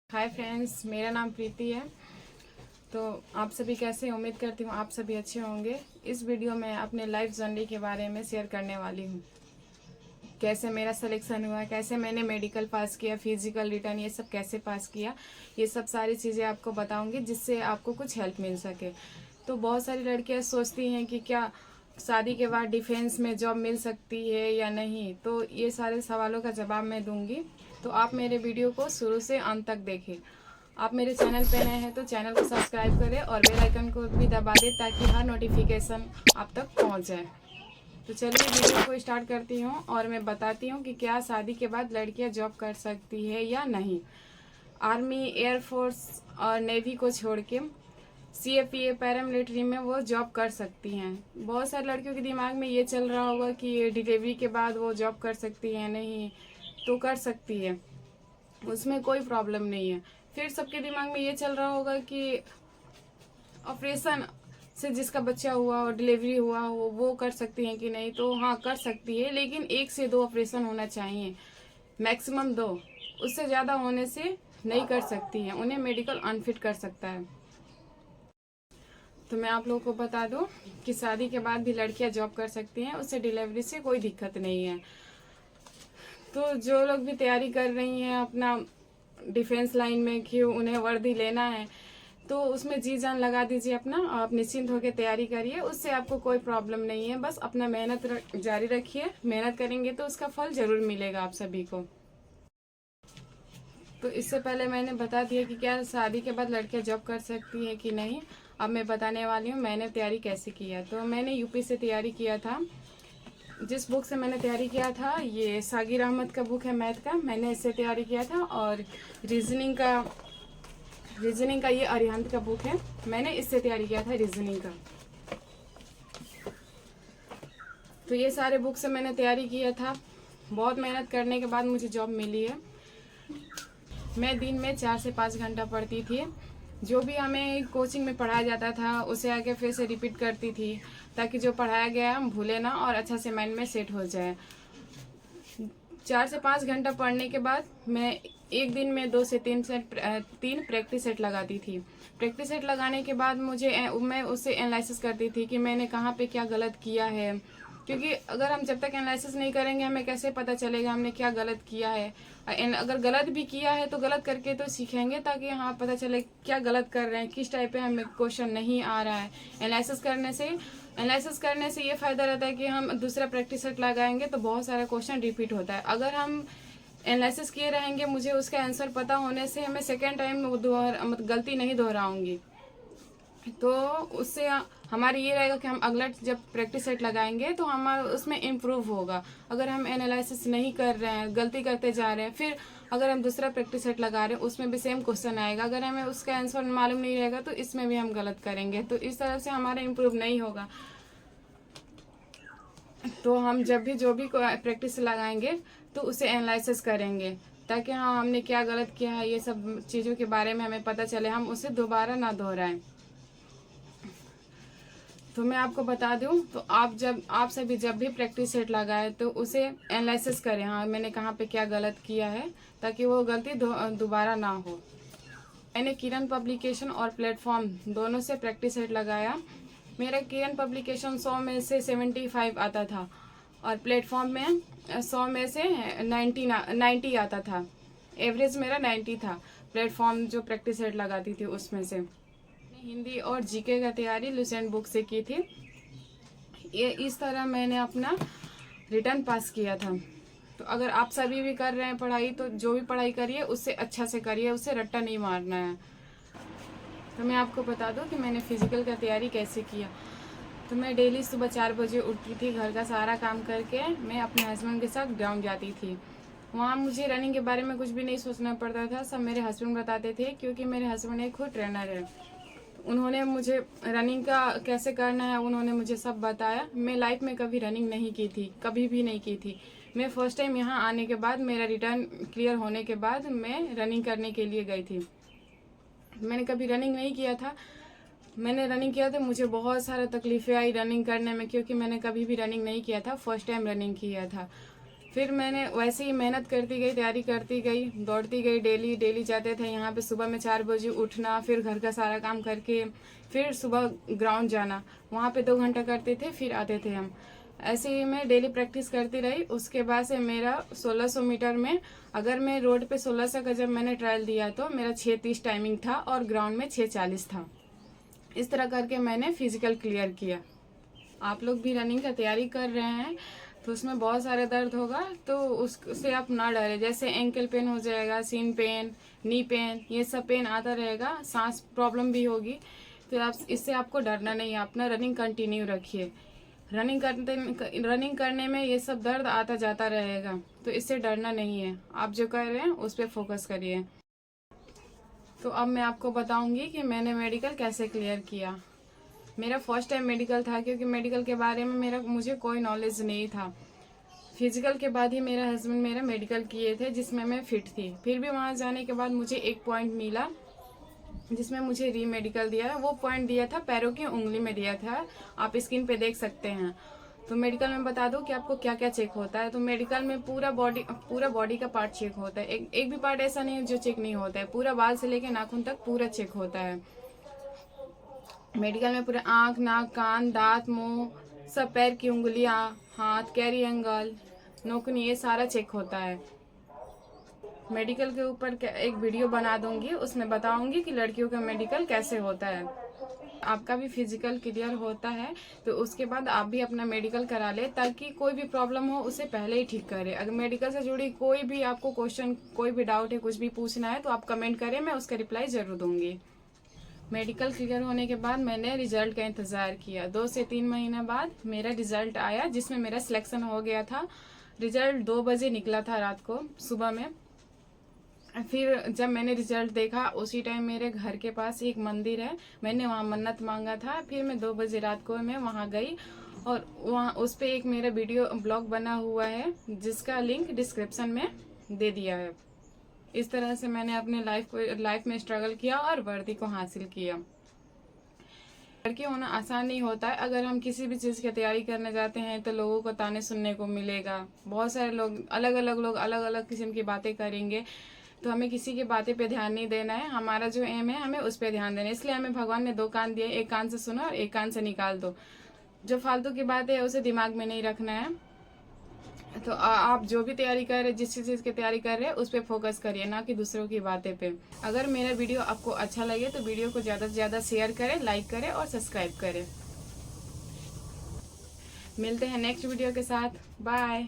Hi friends, मेरा नाम प्रीति है। तो आप सभी कैसे, उम्मीद करती हूँ आप सभी अच्छे होंगे। इस वीडियो में अपने लाइफ जर्नी के बारे में शेयर करने वाली हूँ। कैसे मेरा सिलेक्शन हुआ, कैसे मैंने मेडिकल पास किया, फिजिकल रिटर्न ये सब कैसे पास किया, ये सब सारी चीज़ें आपको बताऊँगी जिससे आपको कुछ हेल्प मिल सके। तो बहुत सारी लड़कियाँ सोचती हैं कि क्या शादी के बाद डिफेंस में जॉब मिल सकती है या नहीं। तो ये सारे सवालों का जवाब मैं दूंगी। तो आप मेरे वीडियो को शुरू से अंत तक देखें। आप मेरे चैनल पे नए हैं तो चैनल को सब्सक्राइब करें और बेल आइकन को भी दबा दें ताकि हर नोटिफिकेशन आप तक पहुंच जाए। तो चलिए वीडियो को स्टार्ट करती हूँ और मैं बताती हूँ कि क्या शादी के बाद लड़कियाँ जॉब कर सकती है या नहीं। आर्मी, एयरफोर्स और नेवी को छोड़ के CFPA पैरामिलिट्री में वो जॉब कर सकती हैं। बहुत सारे लड़कियों के दिमाग में ये चल रहा होगा कि डिलीवरी के बाद वो जॉब कर सकती है। नहीं, तो कर सकती है, उसमें कोई प्रॉब्लम नहीं है। फिर सबके दिमाग में ये चल रहा होगा कि ऑपरेशन से जिसका बच्चा हुआ और डिलीवरी हुआ हो वो कर सकती हैं कि नहीं। तो हाँ, कर सकती है, लेकिन 1 से 2 ऑपरेशन होना चाहिए, मैक्सिमम 2। उससे ज़्यादा होने से नहीं कर सकती हैं, उन्हें मेडिकल अनफिट कर सकता है। तो मैं आप लोगों को बता दूं कि शादी के बाद भी लड़कियां जॉब कर सकती हैं, उससे डिलीवरी से कोई दिक्कत नहीं है। तो जो लोग भी तैयारी कर रही हैं अपना डिफेंस लाइन में कि उन्हें वर्दी लेना है, तो उसमें जी जान लगा दीजिए अपना। आप निश्चिंत होकर तैयारी करिए, उससे आपको कोई प्रॉब्लम नहीं है। बस अपना मेहनत जारी रखिए, मेहनत करेंगे तो उसका फल जरूर मिलेगा आप सभी को। तो इससे पहले मैंने बता दिया कि क्या शादी के बाद लड़कियां जॉब कर सकती है कि नहीं। अब मैं बताने वाली हूँ मैंने तैयारी कैसे किया। तो मैंने यूपी से तैयारी किया था। जिस बुक से मैंने तैयारी किया था, ये सागिर अहमद का बुक है मैथ का, मैंने इससे तैयारी किया था। और रीजनिंग का ये अरिहंत का बुक है, मैंने इससे तैयारी किया था रीजनिंग का। तो ये सारे बुक से मैंने तैयारी किया था। बहुत मेहनत करने के बाद मुझे जॉब मिली है। मैं दिन में 4 से 5 घंटा पढ़ती थी। जो भी हमें कोचिंग में पढ़ाया जाता था उसे आके फिर से रिपीट करती थी, ताकि जो पढ़ाया गया हम भूले ना और अच्छा से माइंड में सेट हो जाए। 4 से 5 घंटा पढ़ने के बाद मैं एक दिन में 2 से 3 प्रैक्टिस सेट लगाती थी। प्रैक्टिस सेट लगाने के बाद मैं उससे एनालिसिस करती थी कि मैंने कहाँ पे क्या गलत किया है। क्योंकि अगर हम जब तक एनालिसिस नहीं करेंगे हमें कैसे पता चलेगा हमने क्या गलत किया है। अगर गलत भी किया है तो गलत करके तो सीखेंगे, ताकि हाँ पता चले क्या गलत कर रहे हैं, किस टाइप पे हमें क्वेश्चन नहीं आ रहा है। एनालिसिस करने से ये फायदा रहता है कि हम दूसरा प्रैक्टिस सेट लगाएंगे तो बहुत सारा क्वेश्चन रिपीट होता है। अगर हम एनालिसिस किए रहेंगे, मुझे उसका आंसर पता होने से मैं सेकेंड टाइम गलती नहीं दोहराऊंगी। तो उससे हमारा ये रहेगा कि हम अगला जब प्रैक्टिस सेट लगाएंगे तो हमारा उसमें इम्प्रूव होगा। अगर हम एनालिसिस नहीं कर रहे हैं, गलती करते जा रहे हैं, फिर अगर हम दूसरा प्रैक्टिस सेट लगा रहे हैं उसमें भी सेम क्वेश्चन आएगा, अगर हमें उसका आंसर मालूम नहीं रहेगा तो इसमें भी हम गलत करेंगे। तो इस तरह से हमारा इम्प्रूव नहीं होगा। तो हम जब भी जो भी प्रैक्टिस लगाएंगे तो उसे एनालिसिस करेंगे, ताकि हाँ हमने क्या गलत किया है ये सब चीज़ों के बारे में हमें पता चले, हम उसे दोबारा ना दोहराएं। तो मैं आपको बता दूं, तो आप सभी जब भी प्रैक्टिस सेट लगाए तो उसे एनालिसिस करें, हाँ मैंने कहाँ पे क्या गलत किया है, ताकि वो गलती दोबारा ना हो। मैंने किरण पब्लिकेशन और प्लेटफॉर्म दोनों से प्रैक्टिस सेट लगाया। मेरा किरण पब्लिकेशन 100 में से 75 आता था और प्लेटफॉर्म में 100 में से 90 आता था। एवरेज मेरा 90 था प्लेटफॉर्म जो प्रैक्टिस सेट लगाती थी उसमें से। हिंदी और जीके का तैयारी लुसेंट बुक से की थी। ये इस तरह मैंने अपना रिटर्न पास किया था। तो अगर आप सभी भी कर रहे हैं पढ़ाई, तो जो भी पढ़ाई करिए उससे अच्छा से करिए, उससे रट्टा नहीं मारना है। तो मैं आपको बता दूं कि मैंने फिजिकल का तैयारी कैसे किया। तो मैं डेली सुबह 4 बजे उठती थी, घर का सारा काम करके मैं अपने हस्बैंड के साथ ग्राउंड जाती थी। वहाँ मुझे रनिंग के बारे में कुछ भी नहीं सोचना पड़ता था, सब मेरे हस्बैंड बताते थे, क्योंकि मेरे हस्बैंड एक खुद ट्रेनर है। उन्होंने मुझे रनिंग का कैसे करना है उन्होंने मुझे सब बताया। मैं लाइफ में कभी रनिंग नहीं की थी, कभी भी नहीं की थी। मैं फर्स्ट टाइम यहाँ आने के बाद, मेरा रिटर्न क्लियर होने के बाद मैं रनिंग करने के लिए गई थी। मैंने कभी रनिंग नहीं किया था। मैंने रनिंग किया तो मुझे बहुत सारा तकलीफ़ें आई रनिंग करने में, क्योंकि मैंने कभी भी रनिंग नहीं किया था, फर्स्ट टाइम रनिंग किया था। फिर मैंने वैसे ही मेहनत करती गई, तैयारी करती गई, दौड़ती गई, डेली जाते थे यहाँ पे। सुबह में 4 बजे उठना, फिर घर का सारा काम करके फिर सुबह ग्राउंड जाना, वहाँ पे 2 घंटा करते थे, फिर आते थे हम। ऐसे ही मैं डेली प्रैक्टिस करती रही। उसके बाद से मेरा 1600 मीटर में, अगर मैं रोड पे 1600 का जब मैंने ट्रायल दिया तो मेरा 6:30 टाइमिंग था और ग्राउंड में 6:40 था। इस तरह करके मैंने फिजिकल क्लियर किया। आप लोग भी रनिंग का तैयारी कर रहे हैं तो उसमें बहुत सारे दर्द होगा, तो उससे आप ना डरें। जैसे एंकल पेन हो जाएगा, सीन पेन, नी पेन, ये सब पेन आता रहेगा, सांस प्रॉब्लम भी होगी, तो आप इससे आपको डरना नहीं है। अपना रनिंग कंटिन्यू रखिए। रनिंग करने में ये सब दर्द आता जाता रहेगा, तो इससे डरना नहीं है। आप जो कर रहे हैं उस पर फोकस करिए। तो अब मैं आपको बताऊंगी कि मैंने मेडिकल कैसे क्लियर किया। मेरा फर्स्ट टाइम मेडिकल था, क्योंकि मेडिकल के बारे में मुझे कोई नॉलेज नहीं था। फिजिकल के बाद ही मेरा हस्बैंड मेरा मेडिकल किए थे, जिसमें मैं फिट थी। फिर भी वहाँ जाने के बाद मुझे एक पॉइंट मिला, जिसमें मुझे री मेडिकल दिया है। वो पॉइंट दिया था पैरों की उंगली में दिया था, आप स्क्रीन पे देख सकते हैं। तो मेडिकल में बता दो कि आपको क्या क्या चेक होता है। तो मेडिकल में पूरा बॉडी का पार्ट चेक होता है। एक भी पार्ट ऐसा नहीं है जो चेक नहीं होता है। पूरा बाल से लेकर नाखून तक पूरा चेक होता है मेडिकल में। पूरे आँख, नाक, कान, दांत, मुंह, सब, पैर की उंगलियां, हाथ, कैरी एंगल, नोकनी, ये सारा चेक होता है। मेडिकल के ऊपर एक वीडियो बना दूंगी, उसमें बताऊंगी कि लड़कियों का मेडिकल कैसे होता है। आपका भी फिजिकल क्लियर होता है तो उसके बाद आप भी अपना मेडिकल करा ले, ताकि कोई भी प्रॉब्लम हो उसे पहले ही ठीक करे। अगर मेडिकल से जुड़ी कोई भी आपको क्वेश्चन, कोई भी डाउट है, कुछ भी पूछना है, तो आप कमेंट करें, मैं उसका रिप्लाई जरूर दूंगी। मेडिकल क्लियर होने के बाद मैंने रिजल्ट का इंतज़ार किया। 2 से 3 महीने बाद मेरा रिजल्ट आया, जिसमें मेरा सिलेक्शन हो गया था। रिजल्ट 2 बजे निकला था रात को, सुबह में। फिर जब मैंने रिजल्ट देखा, उसी टाइम मेरे घर के पास एक मंदिर है, मैंने वहाँ मन्नत मांगा था। फिर मैं 2 बजे रात को मैं वहाँ गई, और वहाँ उस पर एक मेरा वीडियो ब्लॉग बना हुआ है, जिसका लिंक डिस्क्रिप्शन में दे दिया है। इस तरह से मैंने अपने लाइफ में स्ट्रगल किया और वर्दी को हासिल किया। लड़की होना आसान नहीं होता है। अगर हम किसी भी चीज़ की तैयारी करने जाते हैं तो लोगों को ताने सुनने को मिलेगा। बहुत सारे लोग, अलग अलग किस्म की बातें करेंगे, तो हमें किसी की बातें पे ध्यान नहीं देना है। हमारा जो एम है, हमें उस पर ध्यान देना है। इसलिए हमें भगवान ने 2 कान दिए, एक कान से सुनो और एक कान से निकाल दो। जो फालतू की बातें है उसे दिमाग में नहीं रखना है। तो आप जो भी तैयारी कर रहे, जिस चीज़ की तैयारी कर रहे हैं, उस पर फोकस करिए, ना कि दूसरों की बातें पे। अगर मेरा वीडियो आपको अच्छा लगे तो वीडियो को ज़्यादा से ज़्यादा शेयर करें, लाइक करें और सब्सक्राइब करें। मिलते हैं नेक्स्ट वीडियो के साथ। बाय।